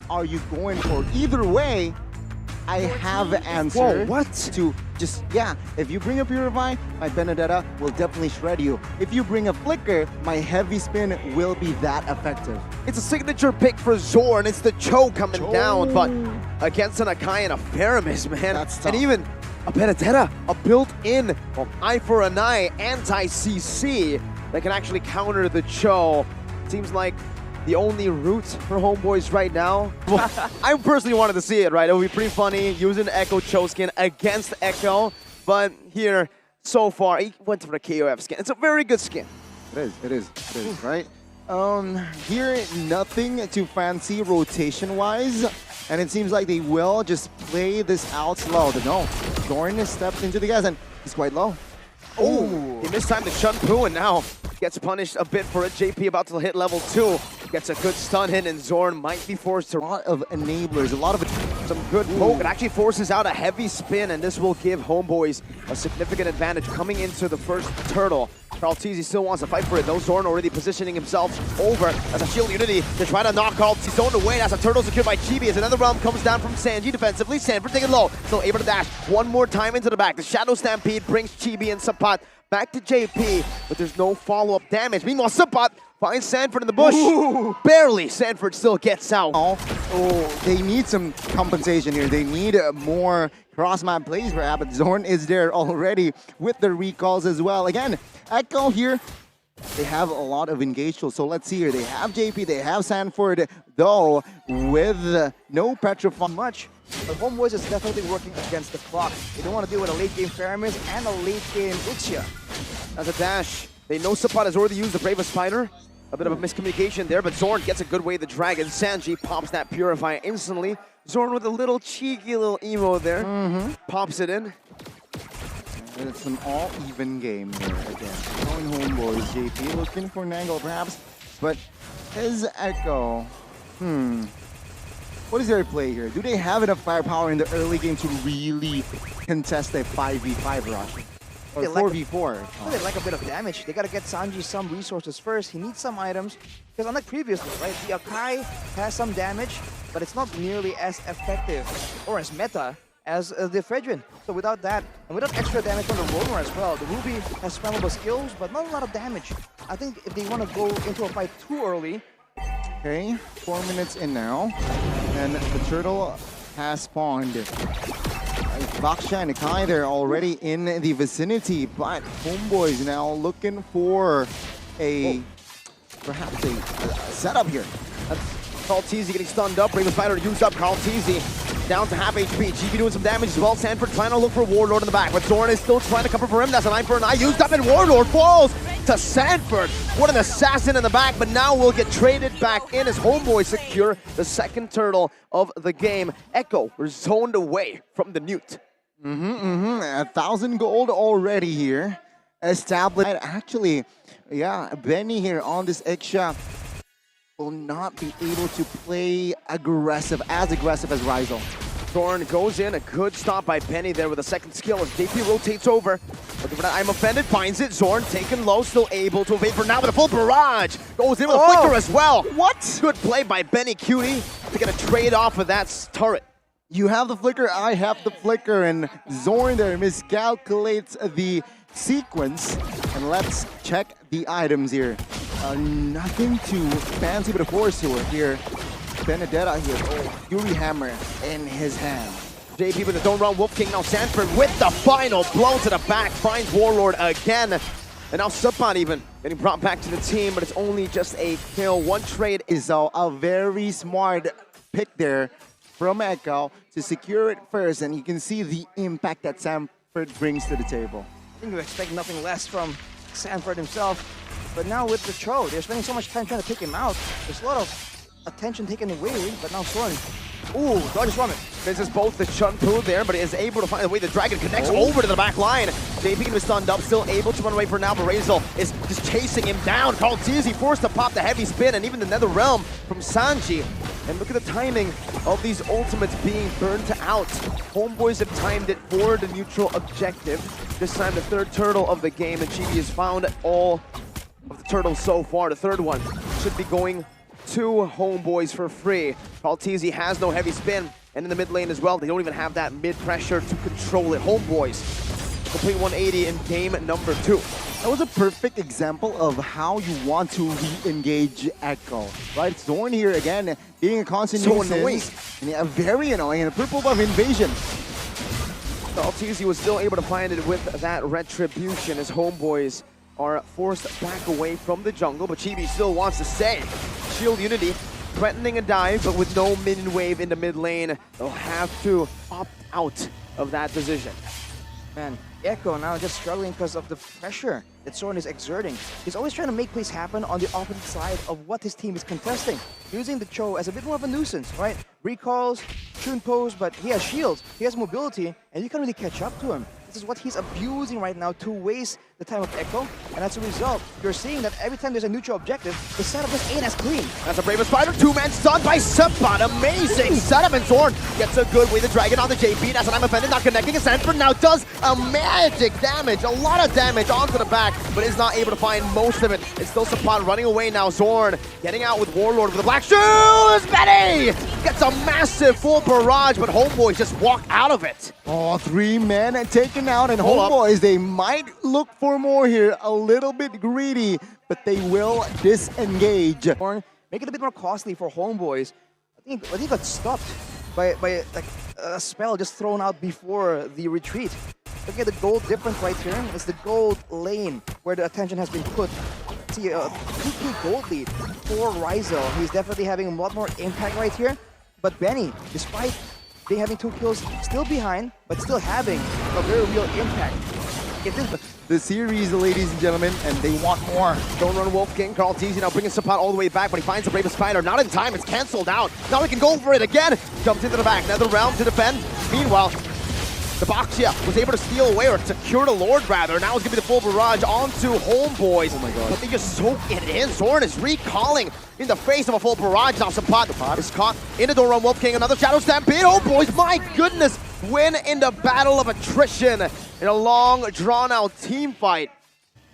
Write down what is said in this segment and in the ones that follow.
are you going for? Either way, I have an answer. Whoa, what? To just, yeah, if you bring a Purify, my Benedetta will definitely shred you. If you bring a Flicker, my Heavy Spin will be that effective. It's a signature pick for ZORNN. It's the CHOU coming down, but against an Akai and a Faramis, man. That's tough. And even a Benedetta, a built-in eye for an eye anti-CC that can actually counter the CHOU. Seems like the only route for HOMEBOIS right now. Well, I personally wanted to see it, right? It would be pretty funny using the Echo CHOU skin against Echo, but here, so far, he went for the KOF skin. It's a very good skin. It is, right? Here, nothing too fancy rotation-wise, and it seems like they will just play this out slow. But no, ZORNN has stepped into the gas, and he's quite low. Oh, he missed time to Chun Poo, and now gets punished a bit for it. JP about to hit level 2. Gets a good stun hit, and ZORNN might be forced to... A lot of enablers, a lot of... Some good poke. It actually forces out a heavy spin, and this will give HOMEBOIS a significant advantage coming into the first turtle. Carlteezy still wants to fight for it, though. ZORNN already positioning himself over as a shield unity to try to knock Carlteezy zoned away as a turtle secured by Chibi. As another realm comes down from Sanji defensively. Sanford taking low, still able to dash one more time into the back. The Shadow Stampede brings Chibi and Sapat back to JP, but there's no follow-up damage. Meanwhile, Sapat finds Sanford in the bush. Ooh. Barely. Sanford still gets out. Oh, they need some compensation here. They need more cross-map plays perhaps, but ZORNN is there already with the recalls as well. Again, Echo here, they have a lot of engaged, so let's see here. They have JP, they have Sanford, though, with no Petrify much. But HOMEBOIS is definitely working against the clock. They don't want to deal with a late game Faramis and a late game Uchiha. As a dash, they know Sapat has already used the Bravest Spider. A bit of a miscommunication there, but ZORNN gets a good way the dragon. Sanji pops that Purify instantly. ZORNN with a little cheeky little emo there. Pops it in. And it's an all-even game here again. Going HOMEBOIS, JP looking for an angle perhaps, but his Echo, what is their play here? Do they have enough firepower in the early game to really contest a 5v5 rush? Or 4v4? They like a bit of damage. They gotta get Sanji some resources first. He needs some items, because unlike previously, right, the Akai has some damage, but it's not nearly as effective or as meta as the Fredrin. So without that, and without extra damage from the Roller as well, the Ruby has spammable skills, but not a lot of damage. I think if they want to go into a fight too early. Okay, 4 minutes in now, and the turtle has spawned. Baksha and Akai, they're already in the vicinity, but HOMEBOIS now looking for a, perhaps a setup here. Carlteezy getting stunned up, Bravest Spider used up. Carlteezy down to half HP. GB doing some damage as well. Sanford trying to look for Warlord in the back, but ZORNN is still trying to cover for him. That's an eye for an eye used up, and Warlord falls to Sanford. What an assassin in the back, but now we'll get traded back in as HOMEBOIS secure the second turtle of the game. Echo, we're zoned away from the Newt. 1,000 gold already here. Established. Actually, yeah, Benny here on this Xia will not be able to play as aggressive as Rizal. ZORNN goes in, a good stop by Benny there with a second skill as JP rotates over. Looking for that I'm offended, finds it. ZORNN taken low, still able to evade for now with a full barrage. Goes in with a flicker as well. What? Good play by Benny Cutie to get a trade off of that turret. You have the flicker, I have the flicker, and ZORNN there miscalculates the sequence. And let's check the items here. Nothing too fancy, but of course here. Benedetta here, Fury Hammer in his hand. JP with his own round, Wolf King, now Sanford with the final blow to the back, finds Warlord again. And now Sapat even getting brought back to the team, but it's only just a kill. One trade is a very smart pick there from Echo to secure it first, and you can see the impact that Sanford brings to the table. I think you expect nothing less from Sanford himself, but now with the CHOU, they're spending so much time trying to take him out. There's a lot of attention taken away, but now ZORNN. Ooh, dodges from it. This is both the Chun Poo there, but he is able to find the way the dragon connects over to the back line. JP was stunned up, still able to run away for now, but Rizal is just chasing him down. Carlteezy forced to pop the heavy spin, and even the Nether Realm from Sanji. And look at the timing of these ultimates being burned out. HOMEBOIS have timed it for the neutral objective. This time the third turtle of the game, and Chibi has found all of the turtles so far. The third one should be going to Homeboys for free. Carlteasy has no heavy spin, and in the mid lane as well, they don't even have that mid pressure to control it. Homeboys complete 180 in game number 2. That was a perfect example of how you want to re-engage Echo, right? Zorn here again, being a constant So nuisance, annoying. and yeah, very annoying, and a purple buff invasion. Carlteasy was still able to find it with that retribution as Homeboys are forced back away from the jungle, but Chibi still wants to stay. Shield Unity threatening a dive, but with no minion wave in the mid lane, they'll have to opt out of that position. Man, Echo now just struggling because of the pressure that XORNN is exerting. He's always trying to make plays happen on the opposite side of what his team is contesting, using the CHOU as a bit more of a nuisance, right? Recalls, tune pose, but he has shields, he has mobility, and you can't really catch up to him. This is what he's abusing right now to waste the time of Echo, and as a result, you're seeing that every time there's a neutral objective, the setup just ain't as clean. That's a Brave Spider, 2-man stun by Sabot. Amazing setup, and Zorn gets a good way. The Dragon on the JP. That's an I'm offended, not connecting. And Sanford now does a magic damage, a lot of damage onto the back, but is not able to find most of it. It's still Sabot running away now. Zorn getting out with Warlord with the black shoes. Benny gets a massive full barrage, but Homeboys just walk out of it. Oh, 3 men taken out, and Hold up. Homeboys, they might look for more here, a little bit greedy, but they will disengage. Or make it a bit more costly for Homeboys. I think he got stopped by like a spell just thrown out before the retreat. Look at the gold difference right here. It's the gold lane where the attention has been put. See, 2k gold lead for Ryzel. He's definitely having a lot more impact right here. But Benny, despite being having 2 kills, still behind, but still having a very real impact. If this The series, ladies and gentlemen, and they want more. Don't run Wolf King. Carlteasy now bringing Sabot all the way back, but he finds the Bravest Spider. Not in time. It's canceled out. Now he can go for it again. Jumps into the back. Nether Realm to defend. Meanwhile, the Boxia was able to steal away, or secure the Lord rather. Now it's going to be the full barrage onto Homeboys. Oh my god. But they just soak it in. Zorn is recalling in the face of a full barrage. Now Sabot is caught in the door on Wolf King. Another Shadow Stampede. Homeboys, my goodness. Win in the battle of attrition in a long, drawn-out team fight.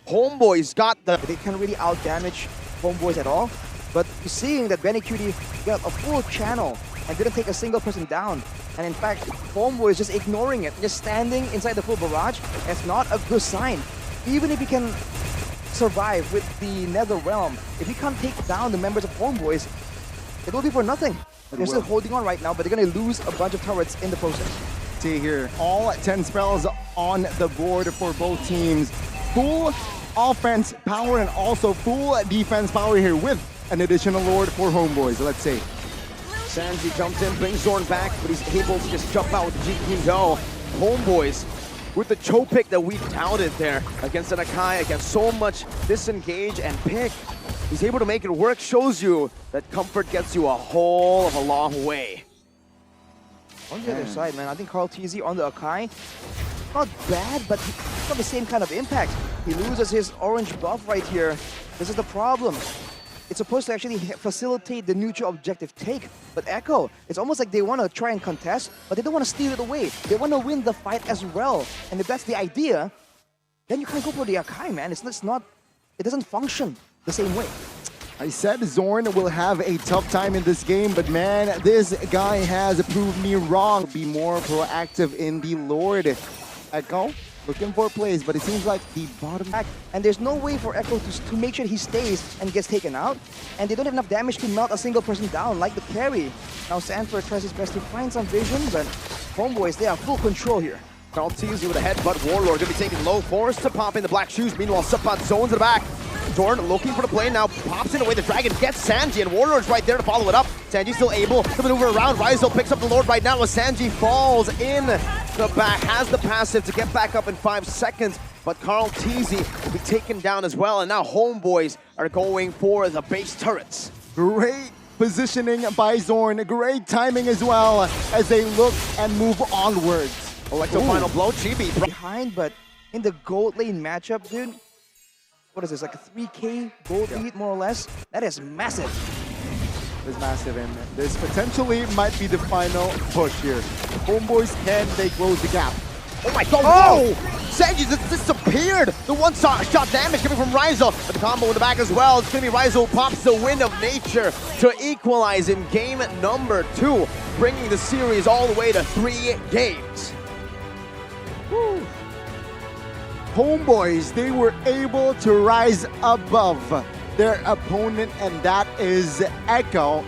Homeboys got the... They can't really out-damage Homeboys at all. But you're seeing that Benny Cutie got a full channel and didn't take a single person down. And in fact, Homeboys just ignoring it, just standing inside the full barrage. It's not a good sign. Even if he can survive with the Nether Realm, if he can't take down the members of Homeboys, it will be for nothing. They're still holding on right now, but they're going to lose a bunch of turrets in the process. See here, all 10 spells on the board for both teams. Full offense power and also full defense power here with an additional Lord for Homeboys. Let's see. Sanji jumps in, brings Zorn back, but he's able to just jump out with the GP go. Homeboys with the CHOU pick that we touted there against an Akai, against so much disengage and pick. He's able to make it work, shows you that comfort gets you a whole of a long way. On the other side, man, I think Carlteasy on the Akai, not bad, but it's not the same kind of impact. He loses his orange buff right here. This is the problem. It's supposed to actually facilitate the neutral objective take, but Echo, it's almost like they want to try and contest, but they don't want to steal it away. They want to win the fight as well. And if that's the idea, then you can't go for the Akai, man. It doesn't function the same way. I said Zorn will have a tough time in this game, but man, this guy has proved me wrong. Be more proactive in the Lord. Echo, looking for plays, but it seems like the bottom back. And there's no way for Echo to make sure he stays and gets taken out. And they don't have enough damage to melt a single person down like the carry. Now Sanford tries his best to find some vision, but Homeboys, they have full control here. Carlteasy with a headbutt. Warlord gonna be taking low, forced to pop in the black shoes. Meanwhile, Sabot zones in the back. Zorn looking for the play now, pops in away. The Dragon gets Sanji, and Warlord's right there to follow it up. Sanji's still able to maneuver around. Ryzel picks up the Lord right now as Sanji falls in the back, has the passive to get back up in 5 seconds, but Carlteasy will be taken down as well, and now Homeboys are going for the base turrets. Great positioning by Zorn, great timing as well as they look and move onwards. Electro final blow, Chibi. Behind, but in the gold lane matchup, dude, what is this, like a 3k gold lead more or less? That is massive. It's massive, and this potentially might be the final push here. Homeboys, can they close the gap? Oh my god, Oh! whoa! Sanji just disappeared! The one-shot damage coming from Rizal, but the combo in the back as well. It's gonna be Rizal who pops the Wind of Nature to equalize in game number 2, bringing the series all the way to 3 games. Woo. Homeboys, they were able to rise above their opponent, and that is Echo.